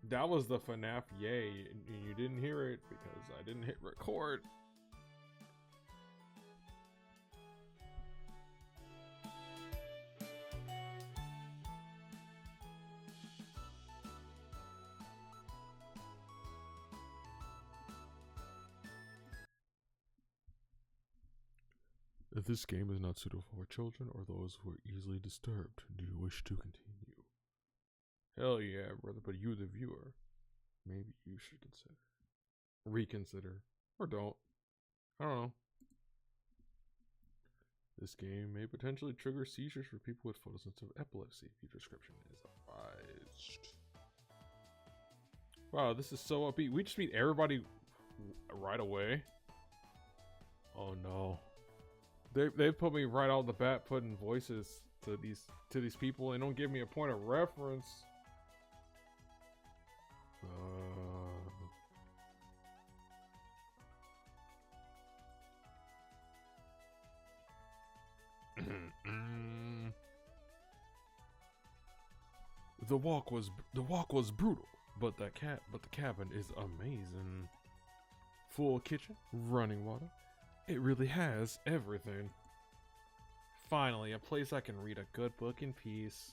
That was the FNAF yay, and you didn't hear it because I didn't hit record. This game is not suitable for children or those who are easily disturbed. Do you wish to continue? Hell yeah, brother, but you, the viewer, maybe you should consider. Reconsider. Or don't. I don't know. This game may potentially trigger seizures for people with photosensitive epilepsy. View description is advised. Wow, this is so upbeat. We just meet everybody right away. Oh no. They put me right out the bat putting voices to these people and don't give me a point of reference. The walk was brutal, but the cabin is amazing. Full kitchen, running water. It really has everything. Finally, a place I can read a good book in peace.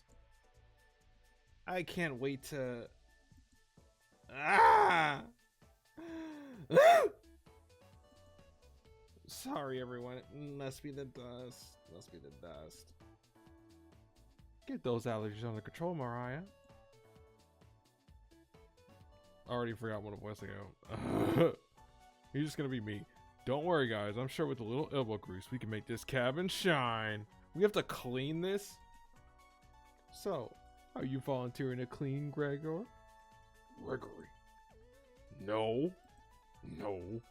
I can't wait to... Ah! Sorry, everyone. It must be the dust. Must be the dust. Get those allergies under control, Mariah. Already forgot what a voice ago. You're just gonna be me. Don't worry, guys. I'm sure with a little elbow grease, we can make this cabin shine. We have to clean this? So, are you volunteering to clean, Gregory? Gregory. No. No.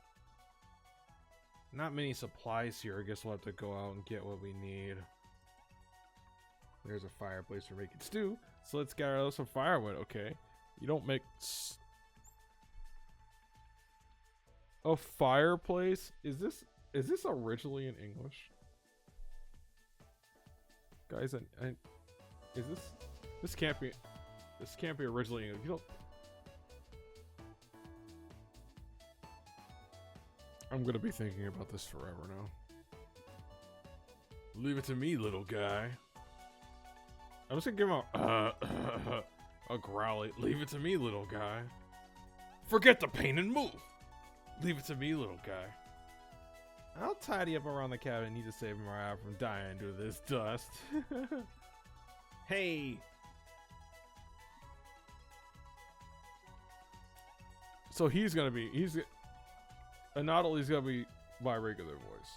Not many supplies here. I guess we'll have to go out and get what we need. There's a fireplace for making stew. So let's gather some firewood, okay? You don't make... A fireplace? Is this originally in English? Guys, is this can't be originally English. You don't... I'm gonna be thinking about this forever now. Leave it to me, little guy. I'm just gonna give him a growly. Leave it to me, little guy. Forget the pain and move. Leave it to me, little guy. I'll tidy up around the cabin. Need to save Mariah from dying due to this dust. Hey. So Anatoly's gonna be my regular voice.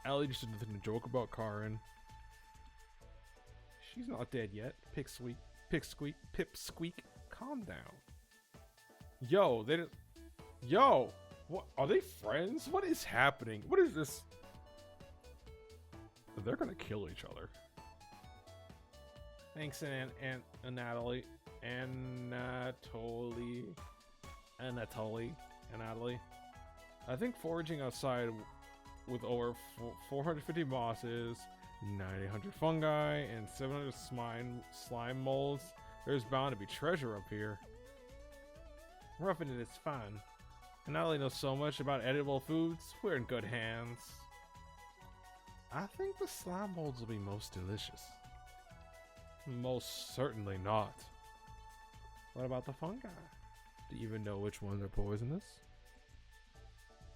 Allie just did nothing to joke about Karin. She's not dead yet. Pipsqueak. Calm down. Yo, Yo, what are they friends? What is happening? What is this? They're gonna kill each other. Thanks, Anatoly. I think foraging outside with over 450 mosses, 900 fungi, and 700 slime molds, there's bound to be treasure up here. Roughing it is fun. Anatoly knows so much about edible foods, we're in good hands. I think the slime molds will be most delicious. Most certainly not. What about the fungi? Do you even know which ones are poisonous?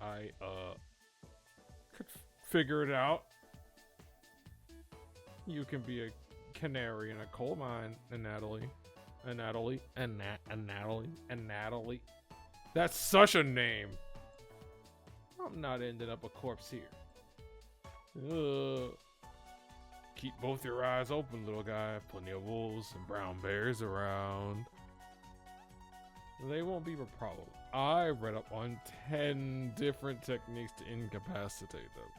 I could figure it out. You can be a canary in a coal mine, Anatoly. Anatoly. That's such a name. I'm not ending up a corpse here. Keep both your eyes open, little guy. Plenty of wolves and brown bears around. They won't be a problem. I read up on 10 different techniques to incapacitate them.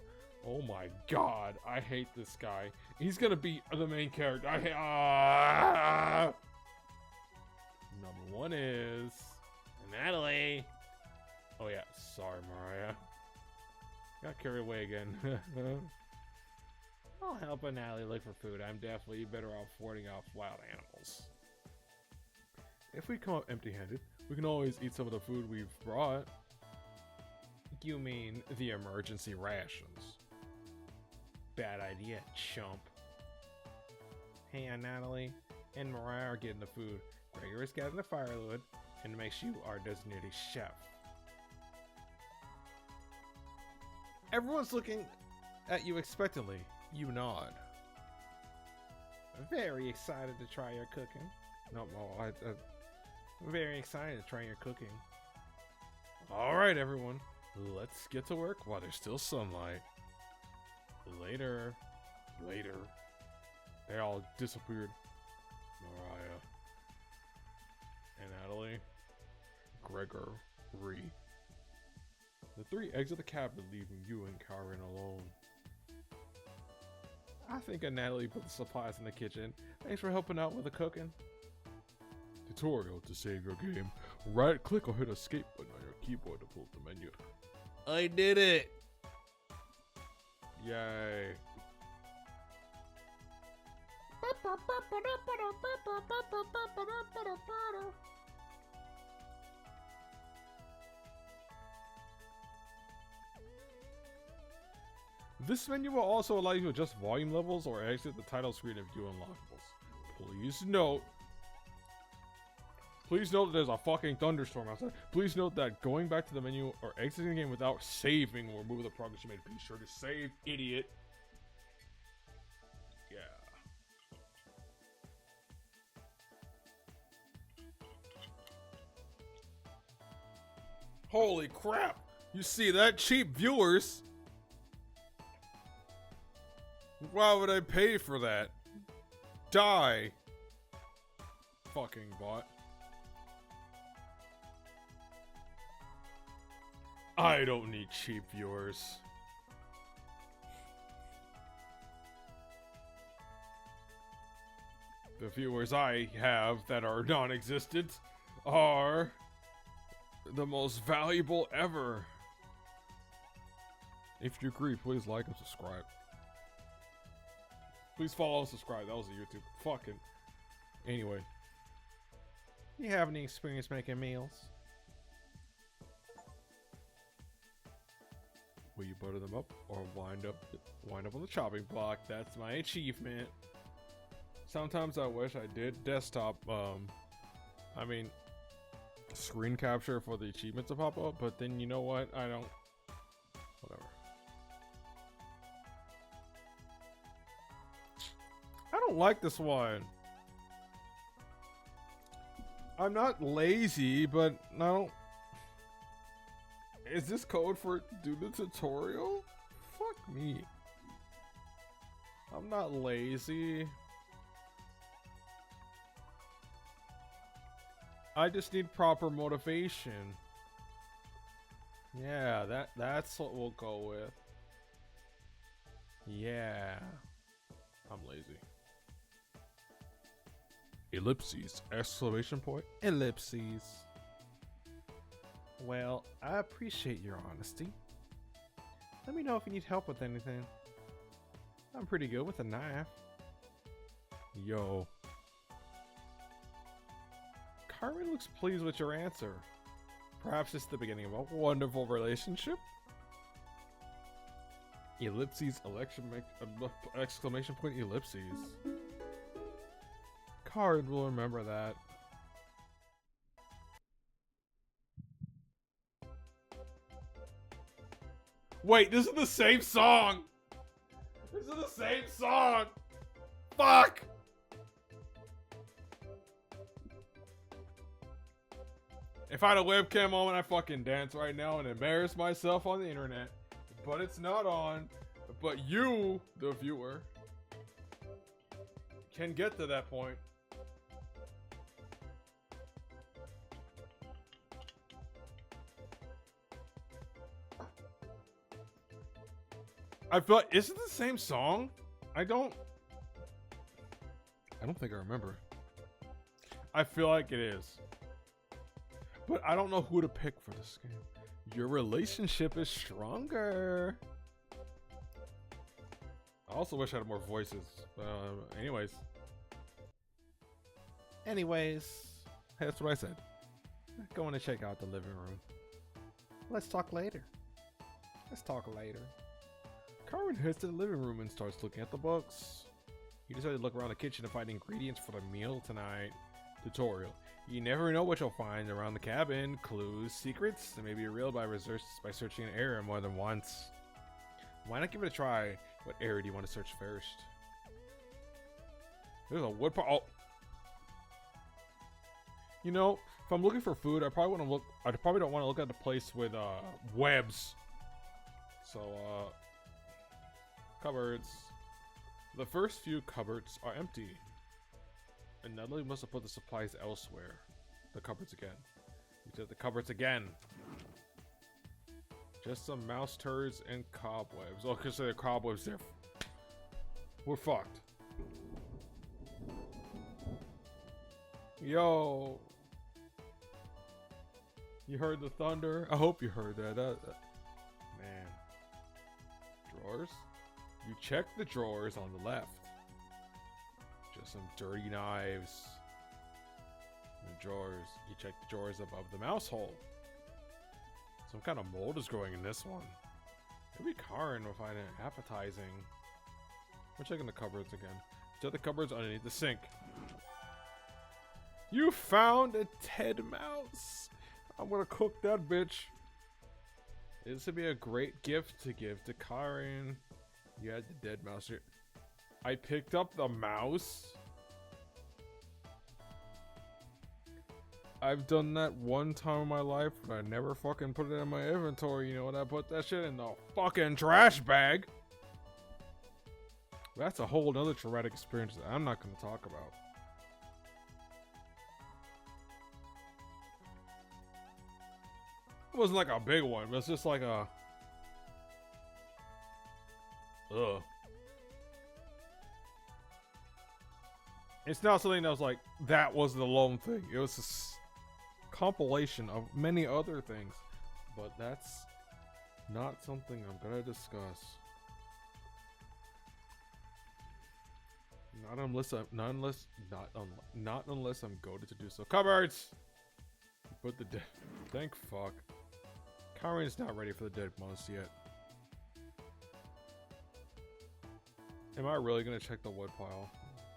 Oh my god, I hate this guy. He's gonna be the main character. Number one is Natalie. Oh yeah, sorry, Mariah. Got carried away again. I'll help Natalie look for food. I'm definitely better off warding off wild animals. If we come up empty-handed, we can always eat some of the food we've brought. You mean the emergency rations? Bad idea, chump. Hey, Natalie and Mariah are getting the food. Gregor is getting the firewood, and makes you our designated chef. Everyone's looking at you expectantly. You nod. Very excited to try your cooking. No, I'm very excited to try your cooking. All right, everyone. Let's get to work while there's still sunlight. Later. Later. They all disappeared. Mariah. And Natalie. Gregory. The three exit the cabin, leaving you and Karen alone. I think Natalie put the supplies in the kitchen. Thanks for helping out with the cooking. Tutorial to save your game. Right click or hit escape button on your keyboard to pull up the menu. I did it! Yay. This menu will also allow you to adjust volume levels or exit the title screen if you unlockables. Please note that there's a fucking thunderstorm outside. Please note that going back to the menu or exiting the game without saving will remove the progress you made. Be sure to save, idiot. Yeah. Holy crap! You see that, cheap viewers? Why would I pay for that? Die! Fucking bot. I don't need cheap viewers. The viewers I have that are non-existent are the most valuable ever. If you agree, please like and subscribe. Please follow and subscribe. That was a YouTube. Fucking. Anyway. You have any experience making meals? Will you butter them up or wind up on the chopping block? That's my achievement. Sometimes I wish I did desktop, screen capture for the achievement to pop up, but then you know what? I don't. Whatever. I don't like this one. I'm not lazy, but I don't. Is this code for do the tutorial? Fuck me. I'm not lazy. I just need proper motivation. Yeah, that's what we'll go with. Yeah. I'm lazy. Ellipses! Exclamation point. Ellipses. Well, I appreciate your honesty. Let me know if you need help with anything. I'm pretty good with a knife. Yo. Carmen looks pleased with your answer. Perhaps it's the beginning of a wonderful relationship? Ellipses, exclamation point, ellipses. Karen will remember that. Wait, this is the same song! This is the same song! Fuck! If I had a webcam moment, I fucking dance right now and embarrass myself on the internet. But it's not on. But you, the viewer, can get to that point. I feel like, is it the same song? I don't think I remember. I feel like it is. But I don't know who to pick for this game. Your relationship is stronger. I also wish I had more voices. Anyways. That's what I said. Going to check out the living room. Let's talk later. Let's talk later. Karin heads to the living room and starts looking at the books. You decide to look around the kitchen to find ingredients for the meal tonight. Tutorial. You never know what you'll find around the cabin. Clues, secrets that may be revealed by searching an area more than once. Why not give it a try? What area do you want to search first? There's a wood pile. Oh. You know, if I'm looking for food, I probably don't want to look at the place with webs. So cupboards. The first few cupboards are empty. And Natalie must have put the supplies elsewhere. The cupboards again. You did the cupboards again. Just some mouse turds and cobwebs. Oh, because they're cobwebs there. We're fucked. Yo. You heard the thunder? I hope you heard that. Man. Drawers? You check the drawers on the left. Just some dirty knives. The drawers. You check the drawers above the mouse hole. Some kind of mold is growing in this one. Maybe Karin will find it appetizing. We're checking the cupboards again. Check the cupboards underneath the sink. You found a Ted mouse. I'm gonna cook that bitch. This would be a great gift to give to Karin. You had the dead mouse here. I picked up the mouse. I've done that one time in my life, but I never fucking put it in my inventory. You know what? I put that shit in the fucking trash bag. That's a whole other traumatic experience that I'm not going to talk about. It wasn't like a big one, but it's just like a... Ugh. It's not something that was like, that was the lone thing. It was a compilation of many other things. But that's not something I'm gonna discuss. Not unless I'm goaded to do so. Cupboards! Put the dead... Thank fuck. Karin's not ready for the dead mouse yet. Am I really gonna check the wood pile?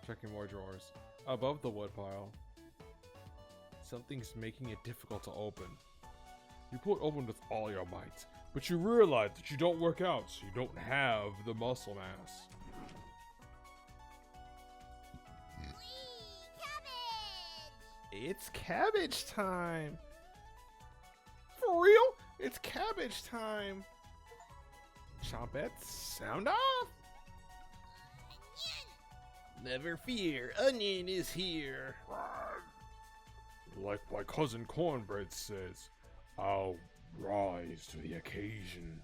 Checking more drawers. Above the wood pile. Something's making it difficult to open. You pull it open with all your might, but you realize that you don't work out, so you don't have the muscle mass. It's cabbage time! For real? It's cabbage time! Chompettes, sound off! Never fear, Onion is here. Like my cousin Cornbread says, I'll rise to the occasion.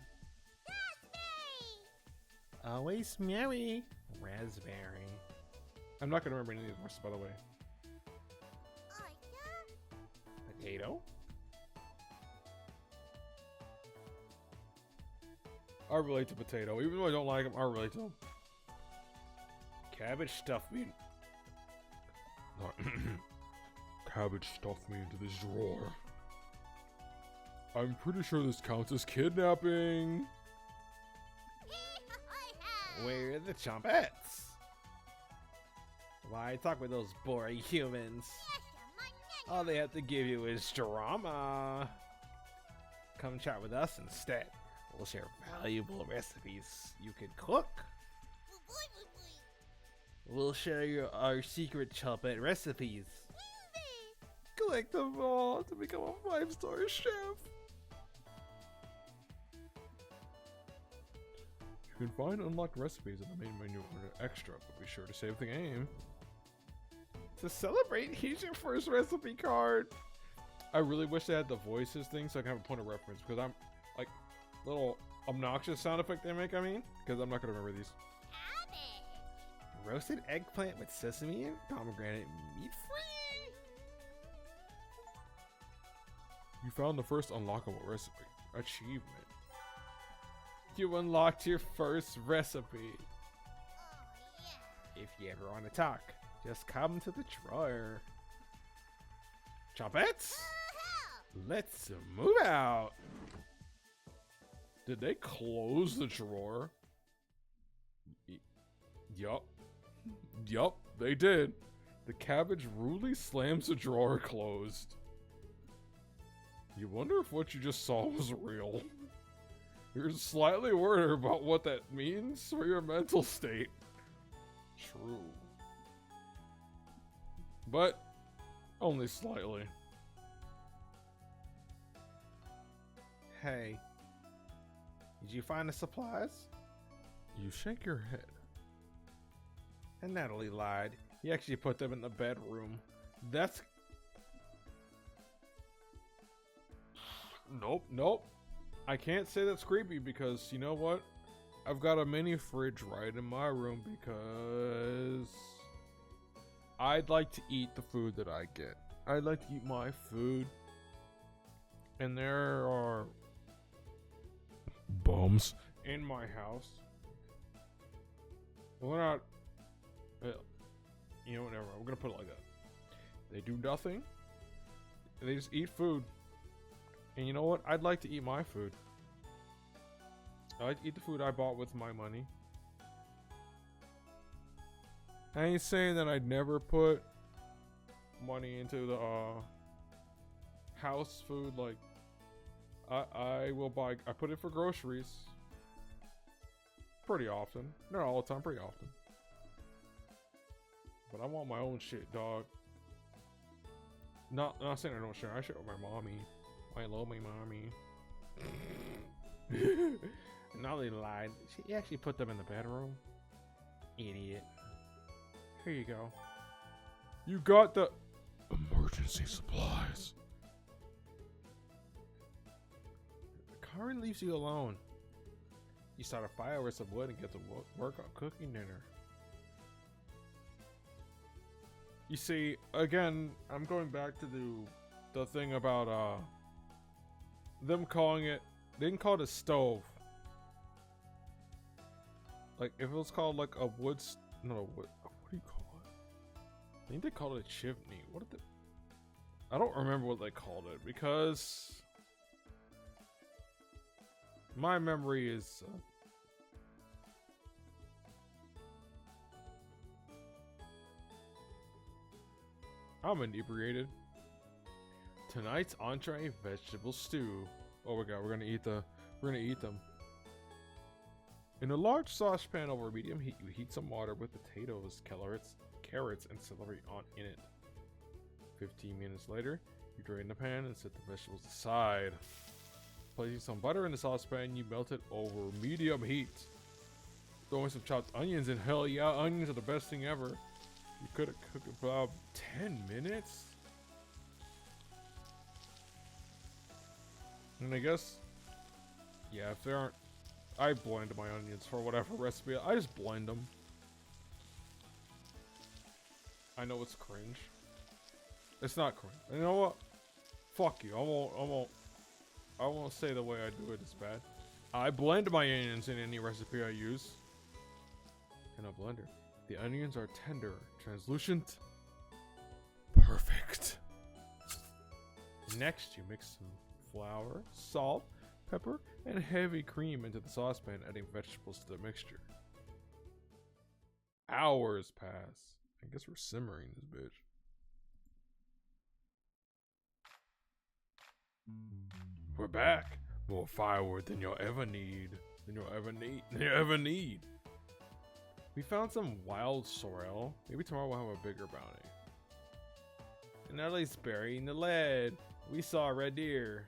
Always merry, Raspberry. I'm not gonna remember any of these words, by the way. Potato? I relate to potato. Even though I don't like them, I relate to them. Cabbage stuffed me. Cabbage stuffed me into this drawer. I'm pretty sure this counts as kidnapping. Where are the chompettes? Why talk with those boring humans? All they have to give you is drama. Come chat with us instead. We'll share valuable recipes you can cook. We'll share our secret chompette recipes. Collect them all to become a 5-star chef. You can find unlocked recipes in the main menu under extra, but be sure to save the game. To celebrate, here's your first recipe card. I really wish they had the voices thing so I can have a point of reference, because I'm like little obnoxious sound effect they make, because I'm not gonna remember these. Roasted eggplant with sesame and pomegranate, meat free. You found the first unlockable recipe. Achievement. You unlocked your first recipe. If you ever want to talk, just come to the drawer. Chopettes? Let's move out. Did they close the drawer? Yup. Yup, they did. The cabbage rudely slams the drawer closed. You wonder if what you just saw was real. You're slightly worried about what that means for your mental state. True. But only slightly. Hey, did you find the supplies? You shake your head. And Natalie lied. He actually put them in the bedroom. That's... Nope. I can't say that's creepy because, you know what? I've got a mini fridge right in my room because I'd like to eat the food that I get. I'd like to eat my food. And there are bums in my house. We're not... you know, whatever. I'm gonna put it like that. They do nothing. They just eat food. And you know what? I'd like to eat my food. I like to eat the food I bought with my money. I ain't saying that I'd never put money into the house food. Like, I will buy. I put it for groceries pretty often. Not all the time, pretty often. But I want my own shit, dog. Not saying I don't share. I share with my mommy. I love my mommy. Natalie lied. She actually put them in the bedroom. Idiot. Here you go. You got the emergency supplies. Karen leaves you alone. You start a fire with some wood and get to work on cooking dinner. You see, again, I'm going back to the thing about them calling it. They didn't call it a stove. Like if it was called like a wood, no, what do you call it? I think they called it a chimney. What did they? I don't remember what they called it because my memory is. I'm inebriated. Tonight's entree: vegetable stew. Oh my god, we're gonna eat them. In a large saucepan over medium heat, you heat some water with potatoes, carrots, and celery in it. 15 minutes later, you drain the pan and set the vegetables aside. Placing some butter in the saucepan, you melt it over medium heat. Throwing some chopped onions in. Hell yeah, onions are the best thing ever. You could have cooked it for about 10 minutes. And I guess, yeah, if there aren't, I blend my onions for whatever recipe. I just blend them. I know it's cringe. It's not cringe. And you know what? Fuck you. I won't say the way I do it is bad. I blend my onions in any recipe I use. In a blender. The onions are tender, translucent, perfect. Next, you mix some flour, salt, pepper, and heavy cream into the saucepan, adding vegetables to the mixture. Hours pass. I guess we're simmering this bitch. We're back. More firewood than you'll ever need. We found some wild sorrel. Maybe tomorrow we'll have a bigger bounty. And Natalie's burying the lead. We saw a red deer.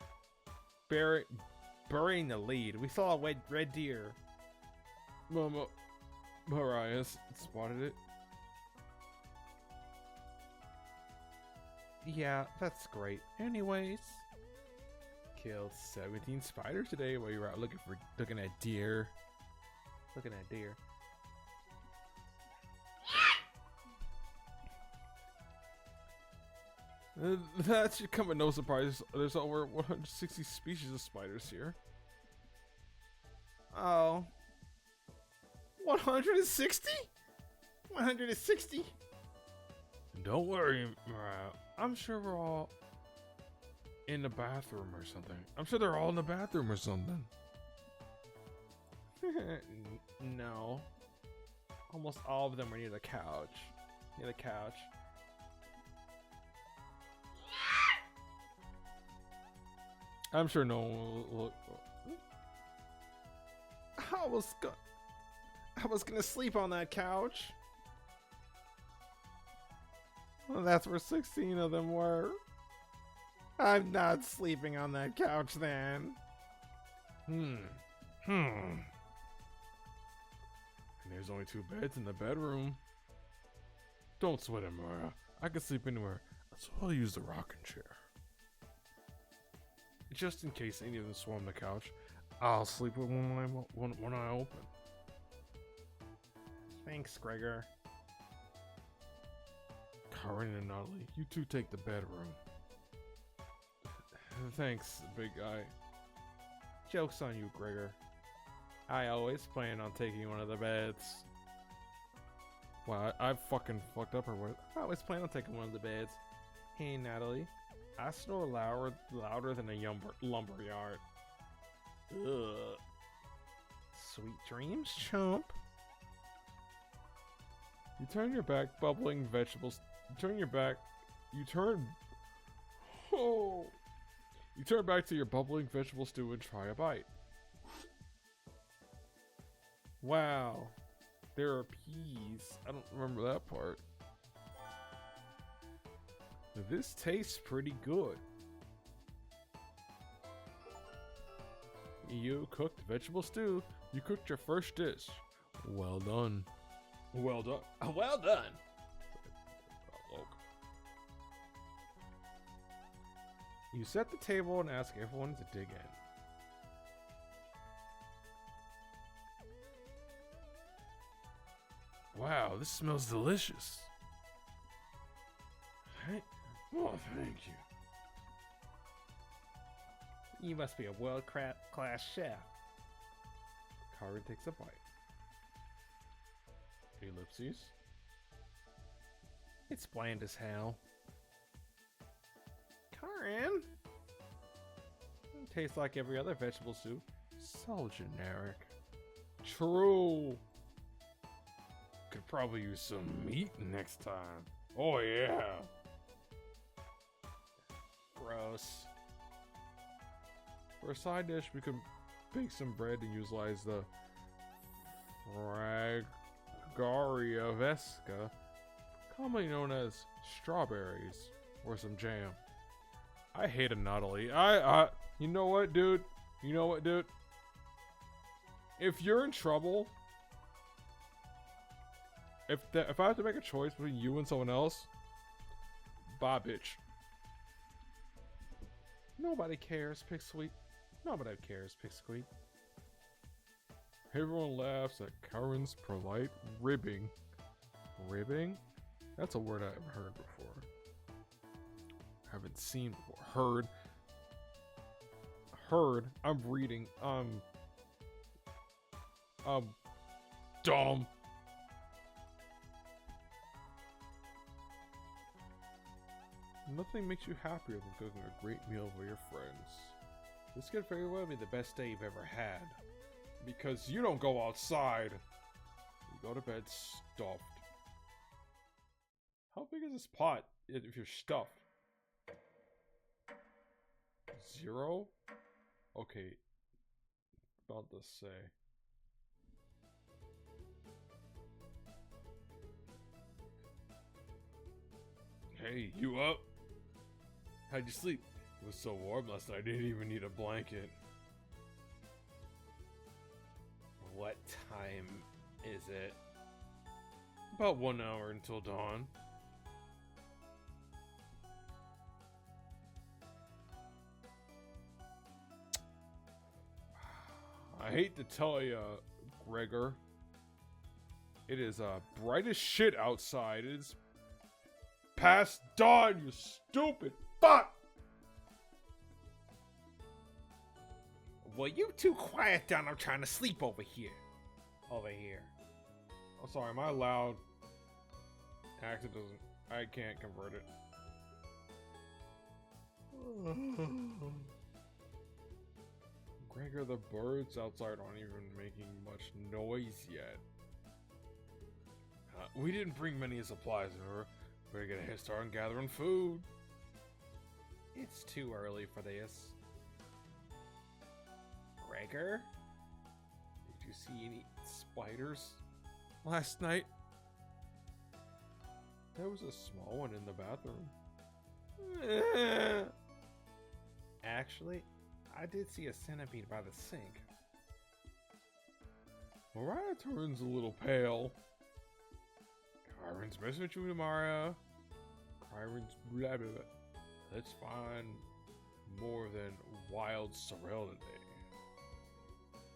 Burying the lead. We saw a red deer. Mariah spotted it. Yeah, that's great. Anyways, killed 17 spiders today while you were out looking at deer. That should come at no surprise. There's over 160 species of spiders here. Oh. 160? 160? Don't worry, Mariah. I'm sure we're all in the bathroom or something. I'm sure they're all in the bathroom or something. No. Almost all of them were near the couch. Near the couch. I'm sure no one will look. I was gonna sleep on that couch. Well, that's where 16 of them were. I'm not sleeping on that couch then. And there's only 2 beds in the bedroom. Don't sweat it, Mara. I can sleep anywhere, so I'll use the rocking chair. Just in case any of them swarm the couch, I'll sleep with one eye open. Thanks, Gregor. Karin and Natalie, you two take the bedroom. Thanks, big guy. Joke's on you, Gregor. I always plan on taking one of the beds. Wow, I fucking fucked up or what? I always plan on taking one of the beds. Hey, Natalie. I snore louder than a lumberyard. Ugh. Sweet dreams, chump. You turn your back, bubbling vegetables. You turn your back. You turn. Oh. You turn back to your bubbling vegetable stew and try a bite. Wow. There are peas. I don't remember that part. This tastes pretty good. You cooked vegetable stew. You cooked your first dish. Well done. Well done. Well done. You set the table and ask everyone to dig in. Wow, this smells delicious. Oh, thank you. You must be a world-class chef. Karin takes a bite. Ellipses. It's bland as hell. Karin? It tastes like every other vegetable soup. So generic. True. Could probably use some meat next time. Oh yeah. Gross. For a side dish, we could bake some bread and utilize the Fragaria Vesca, commonly known as strawberries, or some jam. I hate a Natalie. You know what, dude? You know what, dude? If you're in trouble, if I have to make a choice between you and someone else, bye, bitch. Nobody cares, Pipsqueak. Nobody cares, Pipsqueak. Everyone laughs at Karin's polite ribbing. Ribbing? That's a word I haven't heard before. Haven't seen before. Heard. Heard. I'm reading. Dumb. Nothing makes you happier than cooking a great meal for your friends. This could very well be the best day you've ever had. Because you don't go outside. You go to bed stuffed. How big is this pot if you're stuffed? 0? Okay. About to say. Hey, you up? How'd you sleep? It was so warm last night I didn't even need a blanket. What time is it? About 1 hour until dawn. I hate to tell you, Gregor. It is bright as shit outside. It is past dawn, you stupid fuck! Well, you two quiet down. I'm trying to sleep over here. Over here. Oh, sorry. My loud accent doesn't... I can't convert it. Gregor, the birds outside aren't even making much noise yet. We didn't bring many supplies, remember? Better get a head start on gathering food. It's too early for this. Gregor? Did you see any spiders last night? There was a small one in the bathroom. Actually, I did see a centipede by the sink. Mariah turns a little pale. Kyron's messing with you tomorrow. Kyron's blah blah blah. Let's find more than wild sorrel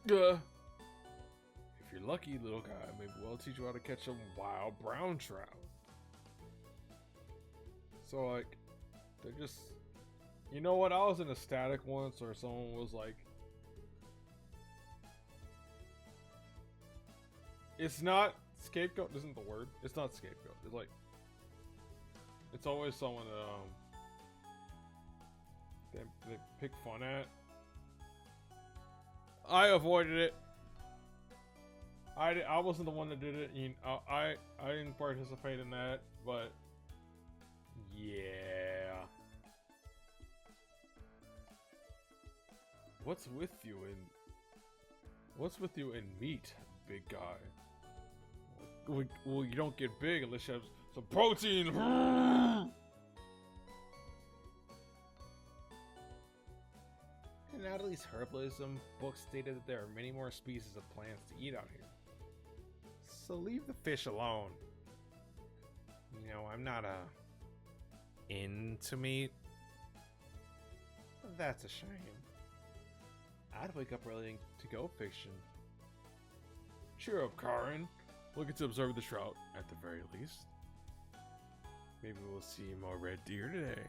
today. If you're lucky, little guy, maybe we'll teach you how to catch some wild brown trout. So, like, they're just... You know what? I was in a static once where someone was like... It's not... Scapegoat isn't the word. It's not scapegoat. It's like... It's always someone that... They pick fun at. I avoided it. I wasn't the one that did it. You know, I didn't participate in that, but... Yeah. What's with you in meat, big guy? Well, you don't get big unless you have some protein. In Natalie's herbalism book stated that there are many more species of plants to eat out here. So leave the fish alone. You know, I'm not into meat. That's a shame. I'd wake up early to go fishing. Cheer up, Karin. We'll get to observe the trout, at the very least. Maybe we'll see more red deer today.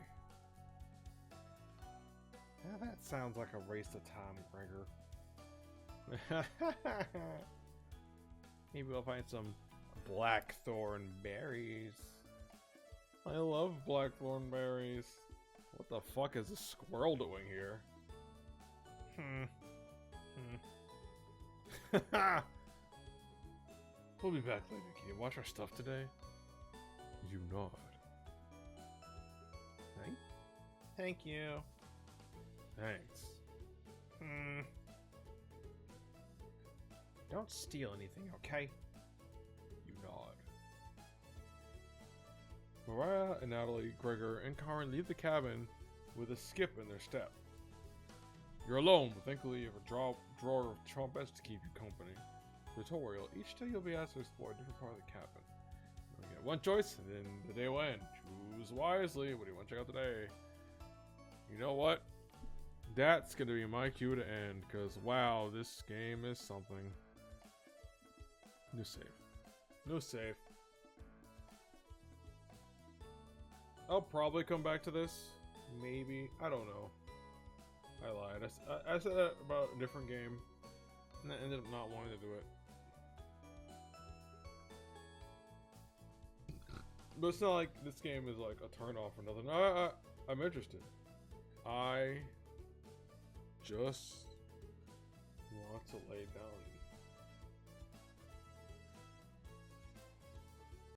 Now that sounds like a waste of time, Gregor. Maybe we'll find some blackthorn berries. I love blackthorn berries. What the fuck is a squirrel doing here? We'll be back later. Can you watch our stuff today? You nod. Thank you. Thanks. Don't steal anything, okay? You nod. Mariah and Natalie, Gregor, and Karin leave the cabin with a skip in their step. You're alone, but thankfully you have a drawer of trumpets to keep you company. Tutorial. Each day you'll be asked to explore a different part of the cabin. You'll get one choice, and then the day will end. Choose wisely. What do you want to check out today? You know what? That's going to be my cue to end, because wow, this game is something. New save. New save. I'll probably come back to this. Maybe. I don't know. I lied. I said that about a different game. And I ended up not wanting to do it. But it's not like this game is like a turn off or nothing. I'm interested. I just want to lay down